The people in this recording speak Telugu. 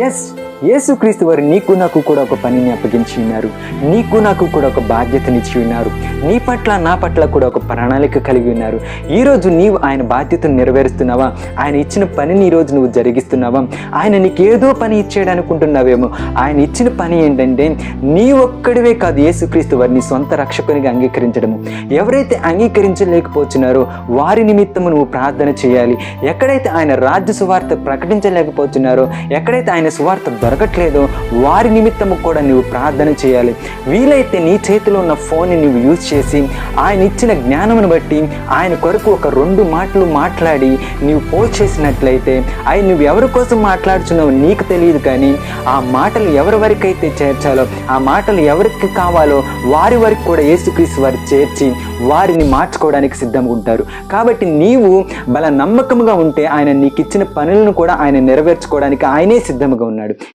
ఎస్, యేసుక్రీస్తు వారు నీకు నాకు కూడా ఒక పనిని అప్పగించి ఉన్నారు. నీకు నాకు కూడా ఒక బాధ్యతనిచ్చి ఉన్నారు. నీ పట్ల నా పట్ల కూడా ఒక ప్రణాళిక కలిగి ఉన్నారు. ఈరోజు నీవు ఆయన బాధ్యతను నెరవేరుస్తున్నావా? ఆయన ఇచ్చిన పనిని ఈరోజు నువ్వు జరిగిస్తున్నావా? ఆయన నీకు ఏదో పని ఇచ్చేయడం అనుకుంటున్నావేమో. ఆయన ఇచ్చిన పని ఏంటంటే నీ ఒక్కడివే కాదు, యేసుక్రీస్తు వారిని సొంత రక్షకునిగా అంగీకరించడము. ఎవరైతే అంగీకరించలేకపోతున్నారో వారి నిమిత్తము నువ్వు ప్రార్థన చేయాలి. ఎక్కడైతే ఆయన రాజ్య సువార్త ప్రకటించలేకపోతున్నారో, ఎక్కడైతే ఆయన సువార్త దొరకట్లేదో వారి నిమిత్తము కూడా నువ్వు ప్రార్థన చేయాలి. వీలైతే నీ చేతిలో ఉన్న ఫోన్ని నువ్వు యూజ్ చేసి ఆయన ఇచ్చిన జ్ఞానమును బట్టి ఆయన కొరకు ఒక 2 మాటలు మాట్లాడి నువ్వు పోస్ట్ చేసినట్లయితే, ఆయన నువ్వు ఎవరి కోసం మాట్లాడుచున్నావు నీకు తెలియదు, కానీ ఆ మాటలు ఎవరి వరకైతే చేర్చాలో, ఆ మాటలు ఎవరికి కావాలో వారి వరకు కూడా యేసుక్రీస్తు వారు చేర్చి వారిని మార్చుకోవడానికి సిద్ధంగా ఉంటారు. కాబట్టి నీవు బల నమ్మకంగా ఉంటే ఆయన నీకు ఇచ్చిన పనులను కూడా ఆయన నెరవేర్చుకోవడానికి ఆయనే సిద్ధంగా ఉన్నాడు.